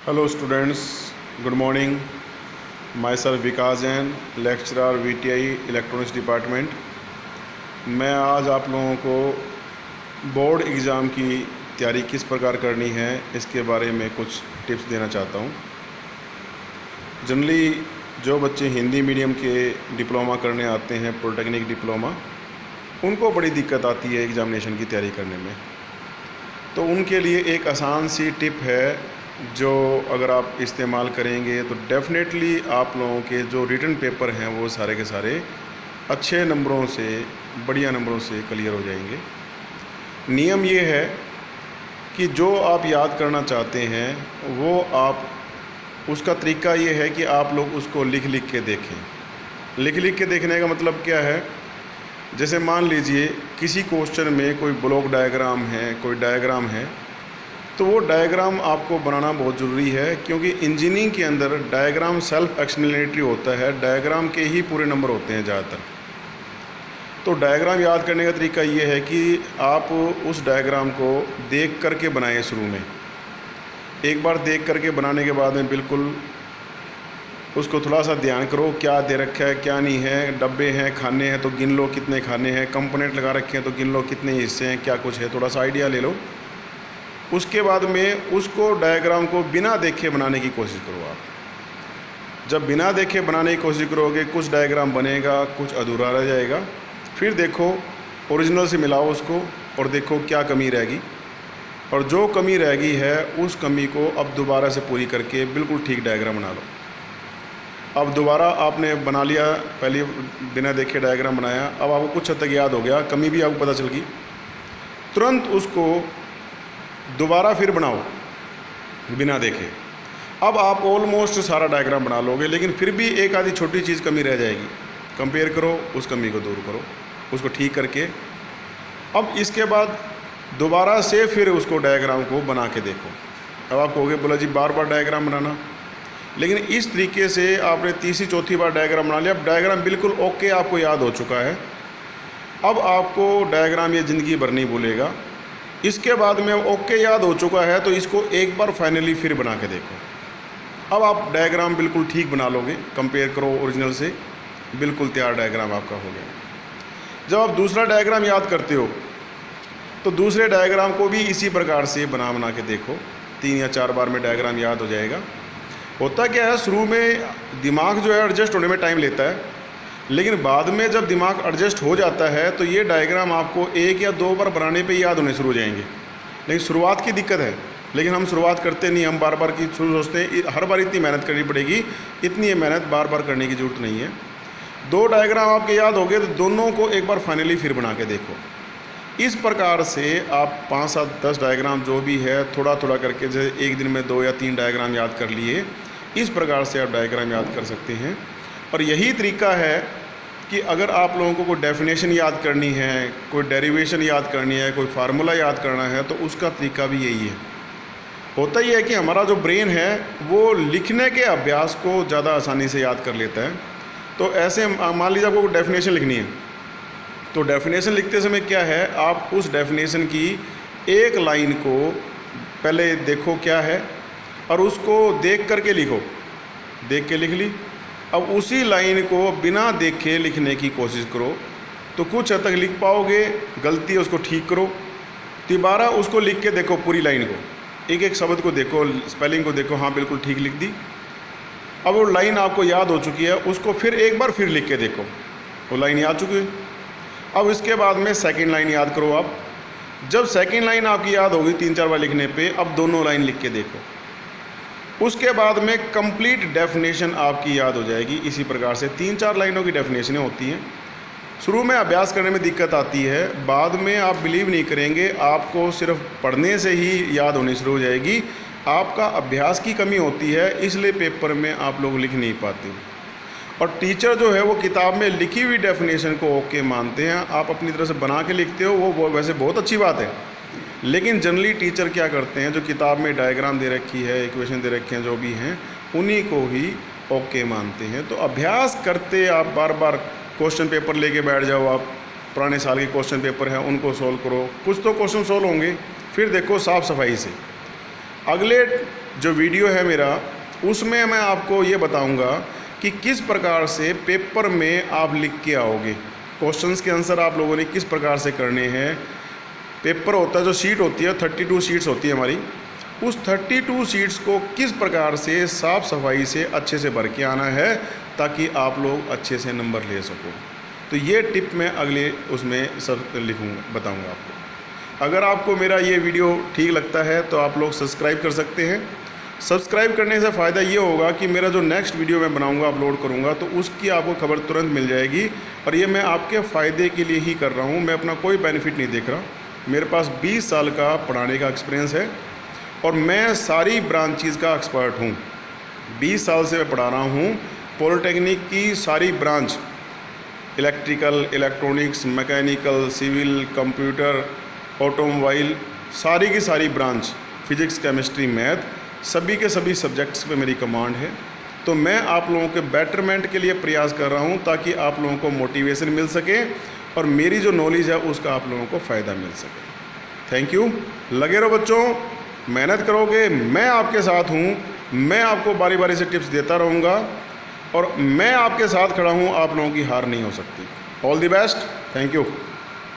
Hello students, good morning. My self Vikas Jain, lecturer VTI electronics department. मैं आज आप लोगों को बोर्ड एग्ज़ाम की तैयारी किस प्रकार करनी है इसके बारे में कुछ टिप्स देना चाहता हूँ। जनरली जो बच्चे हिंदी मीडियम के डिप्लोमा करने आते हैं, पॉलिटेक्निक डिप्लोमा, उनको बड़ी दिक्कत आती है एग्ज़ामिनेशन की तैयारी करने में। तो उनके लिए एक आसान सी टिप है जो अगर आप इस्तेमाल करेंगे तो डेफ़िनेटली आप लोगों के जो रिटन पेपर हैं वो सारे के सारे अच्छे नंबरों से, बढ़िया नंबरों से क्लियर हो जाएंगे। नियम ये है कि जो आप याद करना चाहते हैं वो आप, उसका तरीका ये है कि आप लोग उसको लिख लिख के देखें। लिख लिख के देखने का मतलब क्या है? जैसे मान लीजिए किसी क्वेश्चन में कोई ब्लॉक डायग्राम है, कोई डायग्राम है, तो वो डायग्राम आपको बनाना बहुत ज़रूरी है, क्योंकि इंजीनियरिंग के अंदर डायग्राम सेल्फ एक्सप्लेनेटरी होता है। डायग्राम के ही पूरे नंबर होते हैं ज़्यादातर। तो डायग्राम याद करने का तरीका ये है कि आप उस डायग्राम को देख करके बनाएं। शुरू में एक बार देख करके बनाने के बाद में बिल्कुल उसको थोड़ा सा ध्यान करो, क्या दे रखा है क्या नहीं है। डब्बे हैं, खाने हैं तो गिन लो कितने खाने हैं, कंपोनेंट लगा रखे हैं तो गिन लो कितने हिस्से हैं, क्या कुछ है, थोड़ा सा आइडिया ले लो। उसके बाद में उसको डायग्राम को बिना देखे बनाने की कोशिश करो। आप जब बिना देखे बनाने की कोशिश करोगे, कुछ डायग्राम बनेगा, कुछ अधूरा रह जाएगा। फिर देखो, ओरिजिनल से मिलाओ उसको और देखो क्या कमी रहेगी, और जो कमी रहेगी है उस कमी को अब दोबारा से पूरी करके बिल्कुल ठीक डायग्राम बना लो। अब दोबारा आपने बना लिया, पहले बिना देखे डायग्राम बनाया, अब आपको कुछ हद तक याद हो गया, कमी भी आपको पता चल गई। तुरंत उसको दोबारा फिर बनाओ बिना देखे। अब आप ऑलमोस्ट सारा डायग्राम बना लोगे, लेकिन फिर भी एक आधी छोटी चीज़ कमी रह जाएगी। कंपेयर करो, उस कमी को दूर करो, उसको ठीक करके अब इसके बाद दोबारा से फिर उसको डायग्राम को बना के देखो। अब आप कहोगे बोला जी बार बार डायग्राम बनाना, लेकिन इस तरीके से आपने तीसरी चौथी बार डायग्राम बना लिया। अब डायग्राम बिल्कुल ओके आपको याद हो चुका है। अब आपको डायग्राम ये ज़िंदगी भर नहीं भूलेगा। इसके बाद में ओके याद हो चुका है तो इसको एक बार फाइनली फिर बना के देखो। अब आप डायग्राम बिल्कुल ठीक बना लोगे, कंपेयर करो ओरिजिनल से, बिल्कुल तैयार डायग्राम आपका हो गया। जब आप दूसरा डायग्राम याद करते हो तो दूसरे डायग्राम को भी इसी प्रकार से बना के देखो। 3 या 4 बार में डायग्राम याद हो जाएगा। होता क्या है, शुरू में दिमाग जो है एडजस्ट होने में टाइम लेता है, लेकिन बाद में जब दिमाग एडजस्ट हो जाता है तो ये डायग्राम आपको 1 या 2 बार बनाने पे याद होने शुरू हो जाएंगे। लेकिन शुरुआत की दिक्कत है, लेकिन हम शुरुआत करते नहीं, हम बार बार की सोचते हैं हर बार इतनी मेहनत करनी पड़ेगी। इतनी ये मेहनत बार बार करने की ज़रूरत नहीं है। 2 डायग्राम आपके याद हो गए तो दोनों को एक बार फाइनली फिर बना के देखो। इस प्रकार से आप 5, 7, 10 डायग्राम जो भी है थोड़ा थोड़ा करके, जैसे एक दिन में 2 या 3 डायग्राम याद कर लिए, इस प्रकार से आप डायग्राम याद कर सकते हैं। और यही तरीका है कि अगर आप लोगों को कोई डेफिनेशन याद करनी है, कोई डेरिवेशन याद करनी है, कोई फार्मूला याद करना है, तो उसका तरीका भी यही है। होता ही है कि हमारा जो ब्रेन है वो लिखने के अभ्यास को ज़्यादा आसानी से याद कर लेता है। तो ऐसे मान लीजिए आपको डेफिनेशन लिखनी है, तो डेफिनेशन लिखते समय क्या है, आप उस डेफिनेशन की एक लाइन को पहले देखो क्या है, और उसको देख करके लिखो। देख के लिख ली, अब उसी लाइन को बिना देखे लिखने की कोशिश करो तो कुछ हद तक लिख पाओगे। गलती है उसको ठीक करो, दोबारा उसको लिख के देखो, पूरी लाइन को, एक एक शब्द को देखो, स्पेलिंग को देखो, हाँ बिल्कुल ठीक लिख दी। अब वो लाइन आपको याद हो चुकी है, उसको फिर एक बार फिर लिख के देखो, वो लाइन याद चुकी है। अब इसके बाद में सेकेंड लाइन याद करो। आप जब सेकेंड लाइन आपकी याद होगी 3-4 बार लिखने पे, अब दोनों लाइन लिख के देखो। उसके बाद में कंप्लीट डेफिनेशन आपकी याद हो जाएगी। इसी प्रकार से 3-4 लाइनों की डेफिनेशनें होती हैं। शुरू में अभ्यास करने में दिक्कत आती है, बाद में आप बिलीव नहीं करेंगे, आपको सिर्फ पढ़ने से ही याद होनी शुरू हो जाएगी। आपका अभ्यास की कमी होती है, इसलिए पेपर में आप लोग लिख नहीं पाते। और टीचर जो है वो किताब में लिखी हुई डेफिनेशन को ओके मानते हैं, आप अपनी तरफ से बना के लिखते हो, वो वैसे बहुत अच्छी बात है। लेकिन जनरली टीचर क्या करते हैं, जो किताब में डायग्राम दे रखी है, इक्वेशन दे रखे हैं, जो भी हैं, उन्हीं को ही ओके मानते हैं। तो अभ्यास करते आप बार बार क्वेश्चन पेपर लेके बैठ जाओ। आप पुराने साल के क्वेश्चन पेपर हैं उनको सोल्व करो, कुछ तो क्वेश्चन सोल्व होंगे, फिर देखो साफ़ सफाई से। अगले जो वीडियो है मेरा, उसमें मैं आपको ये बताऊंगा कि किस प्रकार से पेपर में आप लिख के आओगे, क्वेश्चंस के आंसर आप लोगों ने किस प्रकार से करने हैं। पेपर होता है, जो शीट होती है 32 शीट्स होती है हमारी, उस 32 शीट्स को किस प्रकार से साफ़ सफाई से अच्छे से भर के आना है ताकि आप लोग अच्छे से नंबर ले सको। तो ये टिप मैं अगले उसमें सब बताऊंगा आपको। अगर आपको मेरा ये वीडियो ठीक लगता है तो आप लोग सब्सक्राइब कर सकते हैं। सब्सक्राइब करने से फ़ायदा ये होगा कि मेरा जो नेक्स्ट वीडियो मैं बनाऊंगा, अपलोड करूंगा, तो उसकी आपको खबर तुरंत मिल जाएगी। और ये मैं आपके फ़ायदे के लिए ही कर रहा हूँ, मैं अपना कोई बेनिफिट नहीं देख रहा। मेरे पास 20 साल का पढ़ाने का एक्सपीरियंस है और मैं सारी ब्रांचेज़ का एक्सपर्ट हूँ। 20 साल से मैं पढ़ा रहा हूँ पॉलिटेक्निक की सारी branch, electrical, electronics, mechanical, civil, computer, automobile, सारी की सारी ब्रांच, फिजिक्स, केमिस्ट्री, मैथ, सभी के सभी सब्जेक्ट्स पे मेरी कमांड है। तो मैं आप लोगों के बेटरमेंट के लिए प्रयास कर रहा हूँ ताकि आप लोगों को मोटिवेशन मिल सके और मेरी जो नॉलेज है उसका आप लोगों को फ़ायदा मिल सके। Thank you. लगे रहो बच्चों, मेहनत करोगे, मैं आपके साथ हूँ, मैं आपको बारी बारी से टिप्स देता रहूँगा और मैं आपके साथ खड़ा हूँ, आप लोगों की हार नहीं हो सकती। All the best, thank you.